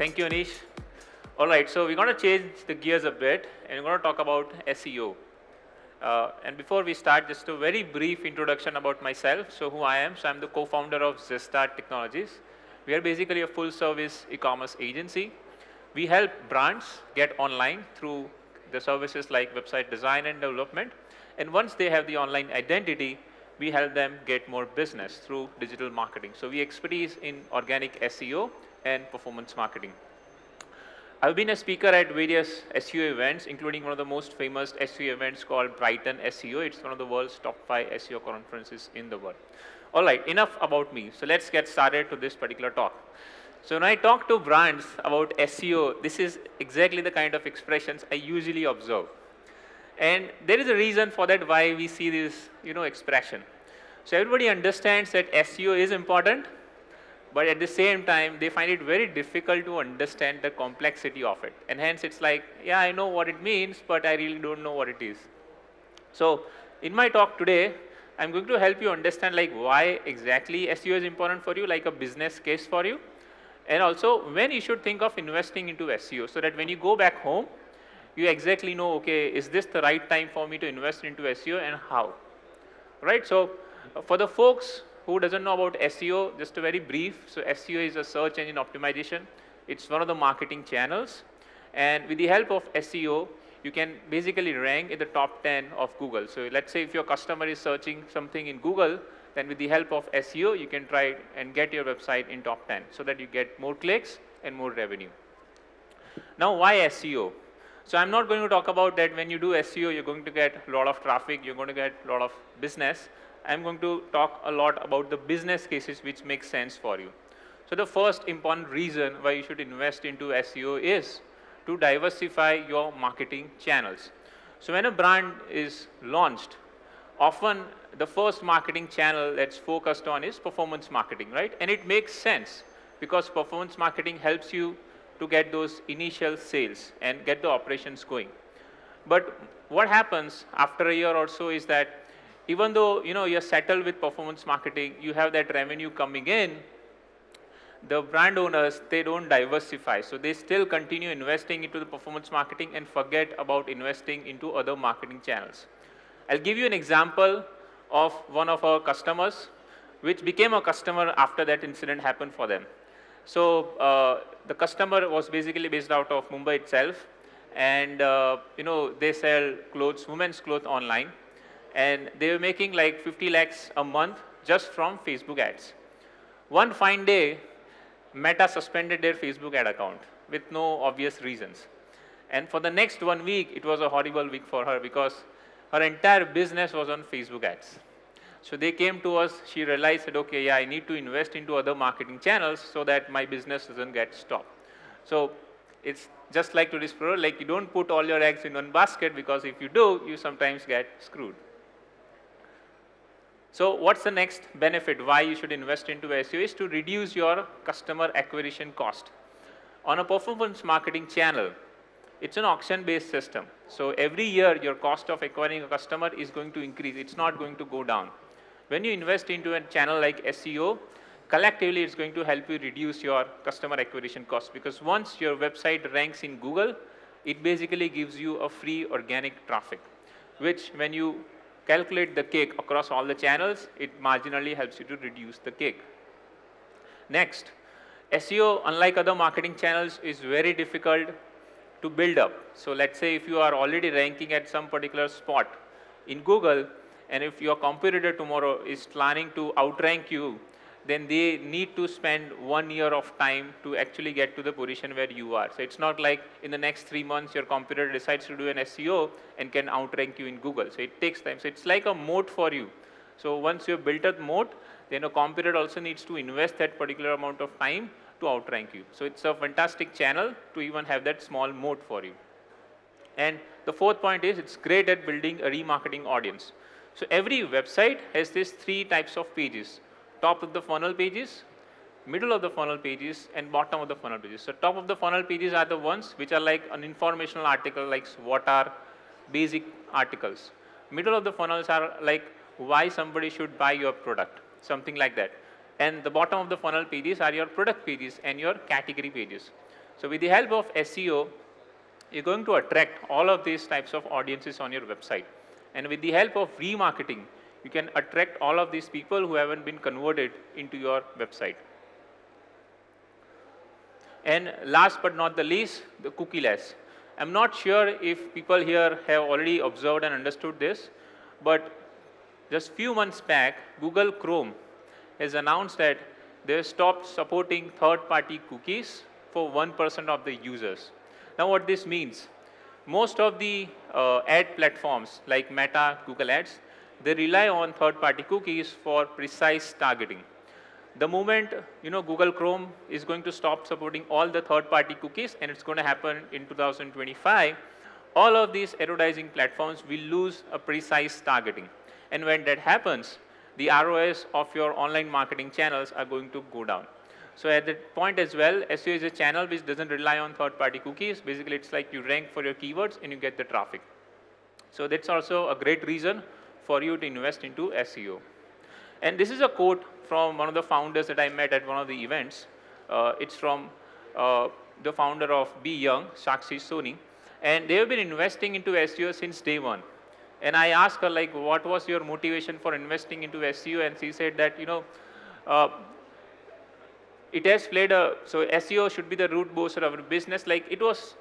Thank you, Anish. All right, so we're going to change the gears a bit and we're going to talk about SEO. And before we start, just a very brief introduction about myself. So who I am. So I'm the co-founder of Zestard Technologies. We are basically a full-service e-commerce agency. We help brands get online through the services like website design and development. And once they have the online identity, we help them get more business through digital marketing. So we expertise in organic SEO and performance marketing. I've been a speaker at various SEO events, including one of the most famous SEO events called Brighton SEO. It's one of the world's top 5 SEO conferences in the world. All right, enough about me. So let's get started to this particular talk. So when I talk to brands about SEO, this is exactly the kind of expressions I usually observe. And there is a reason for that why we see this, expression. So everybody understands that SEO is important, but at the same time, they find it very difficult to understand the complexity of it. And hence, it's like, yeah, I know what it means, but I really don't know what it is. So in my talk today, I'm going to help you understand like why exactly SEO is important for you, like a business case for you. And also when you should think of investing into SEO so that when you go back home, you exactly know, okay, is this the right time for me to invest into SEO and how? Right? So for the folks who doesn't know about SEO, just a very brief. So SEO is a search engine optimization. It's one of the marketing channels. And with the help of SEO, you can basically rank in the top 10 of Google. So let's say if your customer is searching something in Google, then with the help of SEO, you can try and get your website in top 10 so that you get more clicks and more revenue. Now, why SEO? So I'm not going to talk about that when you do SEO, you're going to get a lot of traffic, you're going to get a lot of business. I'm going to talk a lot about the business cases which make sense for you. So the first important reason why you should invest into SEO is to diversify your marketing channels. So when a brand is launched, often the first marketing channel that's focused on is performance marketing, right? And it makes sense because performance marketing helps you to get those initial sales and get the operations going. But what happens after a year or so is that even though you're settled with performance marketing, you have that revenue coming in, the brand owners, they don't diversify. So they still continue investing into the performance marketing and forget about investing into other marketing channels. I'll give you an example of one of our customers, which became a customer after that incident happened for them. So the customer was basically based out of Mumbai itself, and they sell clothes, women's clothes online, and they were making like 50 lakhs a month just from Facebook ads. One fine day, Meta suspended their Facebook ad account with no obvious reasons. And for the next 1 week, it was a horrible week for her because her entire business was on Facebook ads. So they came to us, she realized that, okay, yeah, I need to invest into other marketing channels so that my business doesn't get stopped. So it's just like today's product, like you don't put all your eggs in one basket because if you do, you sometimes get screwed. So what's the next benefit? Why you should invest into SEO is to reduce your customer acquisition cost. On a performance marketing channel, it's an auction-based system. So every year, your cost of acquiring a customer is going to increase. It's not going to go down. When you invest into a channel like SEO, collectively, it's going to help you reduce your customer acquisition cost because once your website ranks in Google, it basically gives you a free organic traffic, which when you calculate the cake across all the channels, it marginally helps you to reduce the cake. Next, SEO, unlike other marketing channels, is very difficult to build up. So let's say if you are already ranking at some particular spot in Google, and if your competitor tomorrow is planning to outrank you, then they need to spend 1 year of time to actually get to the position where you are. So it's not like in the next 3 months your competitor decides to do an SEO and can outrank you in Google. So it takes time. So it's like a moat for you. So once you've built a moat, then a competitor also needs to invest that particular amount of time to outrank you. So it's a fantastic channel to even have that small moat for you. And the fourth point is it's great at building a remarketing audience. So every website has these 3 types of pages. Top of the funnel pages, middle of the funnel pages, and bottom of the funnel pages. So top of the funnel pages are the ones which are like an informational article, like what are basic articles. Middle of the funnels are like why somebody should buy your product, something like that. And the bottom of the funnel pages are your product pages and your category pages. So with the help of SEO, you're going to attract all of these types of audiences on your website. And with the help of remarketing, you can attract all of these people who haven't been converted into your website. And last but not the least, the cookieless. I'm not sure if people here have already observed and understood this, but just few months back, Google Chrome has announced that they stopped supporting third-party cookies for 1% of the users. Now what this means, most of the ad platforms like Meta, Google Ads, they rely on third-party cookies for precise targeting. The moment Google Chrome is going to stop supporting all the third-party cookies, and it's going to happen in 2025, all of these advertising platforms will lose a precise targeting. And when that happens, the ROIs of your online marketing channels are going to go down. So at that point as well, SEO is a channel which doesn't rely on third-party cookies. Basically, it's like you rank for your keywords and you get the traffic. So that's also a great reason for you to invest into SEO. And this is a quote from one of the founders that I met at one of the events. It's from the founder of Be Young, Soni, and they have been investing into SEO since day one. And I asked her, like, what was your motivation for investing into SEO? And she said that, it has played so SEO should be the root booster of our business. Like it was,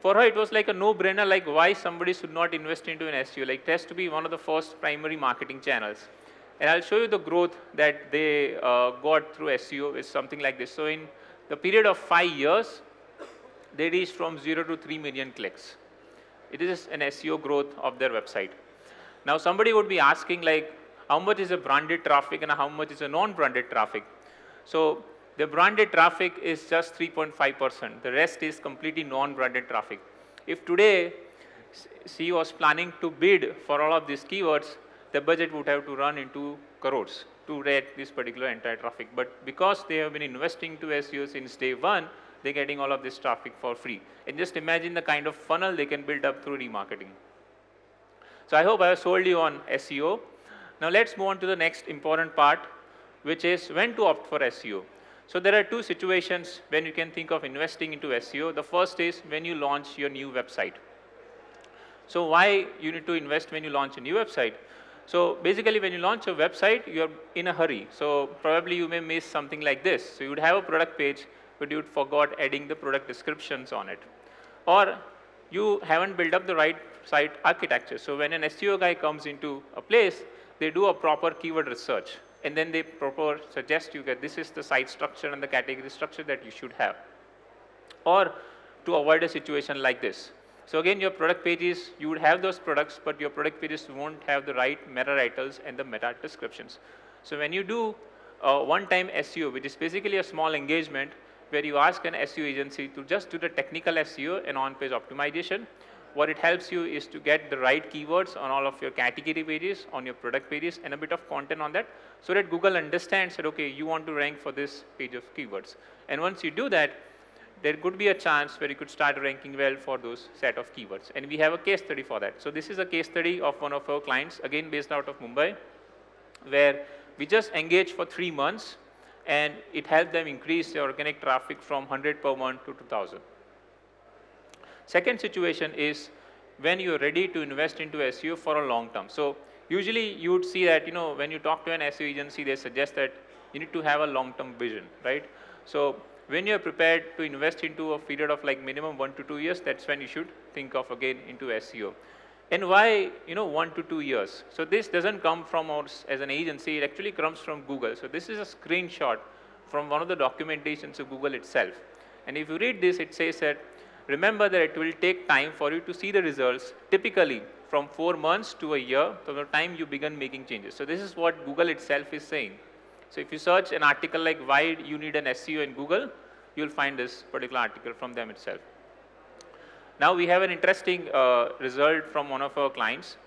for her, it was like a no-brainer, like why somebody should not invest into an SEO. Like it has to be one of the first primary marketing channels. And I'll show you the growth that they got through SEO is something like this. So in the period of 5 years, they reached from 0 to 3 million clicks. It is an SEO growth of their website. Now somebody would be asking like, how much is a branded traffic and how much is a non-branded traffic? So the branded traffic is just 3.5%. The rest is completely non-branded traffic. If today she was planning to bid for all of these keywords, the budget would have to run into crores to rate this particular entire traffic. But because they have been investing to SEO since day one, they're getting all of this traffic for free. And just imagine the kind of funnel they can build up through remarketing. So I hope I have sold you on SEO. Now let's move on to the next important part, which is when to opt for SEO. So there are two situations when you can think of investing into SEO. The first is when you launch your new website. So why you need to invest when you launch a new website? So basically when you launch a website, you're in a hurry. So probably you may miss something like this. So you would have a product page, but you forgot adding the product descriptions on it. Or you haven't built up the right site architecture. So when an SEO guy comes into a place, they do a proper keyword research. And then they suggest you that this is the site structure and the category structure that you should have. Or to avoid a situation like this. So again, your product pages, you would have those products, but your product pages won't have the right meta titles and the meta descriptions. So when you do one-time SEO, which is basically a small engagement where you ask an SEO agency to just do the technical SEO and on-page optimization, what it helps you is to get the right keywords on all of your category pages, on your product pages, and a bit of content on that, so that Google understands that, okay, you want to rank for this page of keywords. And once you do that, there could be a chance where you could start ranking well for those set of keywords. And we have a case study for that. So this is a case study of one of our clients, again based out of Mumbai, where we just engaged for 3 months, and it helped them increase their organic traffic from 100 per month to 2,000. Second situation is when you're ready to invest into SEO for a long term. So usually you would see that, when you talk to an SEO agency, they suggest that you need to have a long-term vision, right? So when you're prepared to invest into a period of like minimum 1 to 2 years, that's when you should think of again into SEO. And why, 1 to 2 years? So this doesn't come from us as an agency, it actually comes from Google. So this is a screenshot from one of the documentations of Google itself. And if you read this, it says that, remember that it will take time for you to see the results, typically from 4 months to a year from the time you begin making changes. So this is what Google itself is saying. So if you search an article like why you need an SEO in Google, you'll find this particular article from them itself. Now we have an interesting result from one of our clients.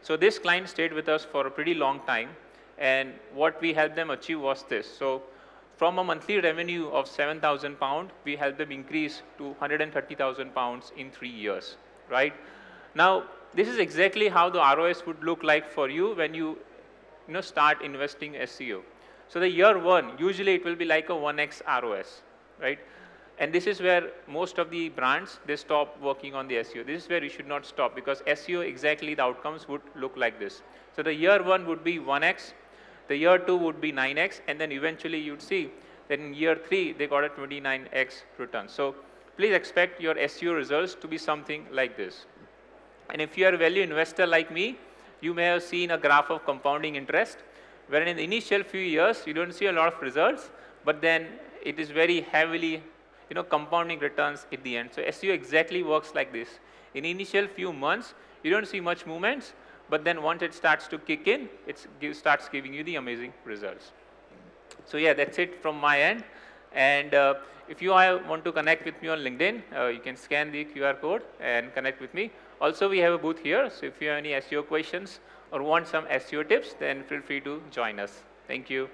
So this client stayed with us for a pretty long time, and what we helped them achieve was this. So from a monthly revenue of £7,000, we helped them increase to £130,000 in 3 years, right? Now, this is exactly how the ROS would look like for you when you start investing SEO. So the year 1, usually it will be like a 1x ROS, right? And this is where most of the brands, they stop working on the SEO. This is where you should not stop, because SEO, exactly the outcomes would look like this. So the year 1 would be 1x, the year 2 would be 9x, and then eventually you'd see that in year 3 they got a 29x return. So please expect your SEO results to be something like this. And if you are a value investor like me, you may have seen a graph of compounding interest, wherein in the initial few years you don't see a lot of results, but then it is very heavily compounding returns at the end. So SEO exactly works like this. In initial few months, you don't see much movements, but then once it starts to kick in, it starts giving you the amazing results. So yeah, that's it from my end. And if you want to connect with me on LinkedIn, you can scan the QR code and connect with me. Also, we have a booth here, so if you have any SEO questions or want some SEO tips, then feel free to join us. Thank you.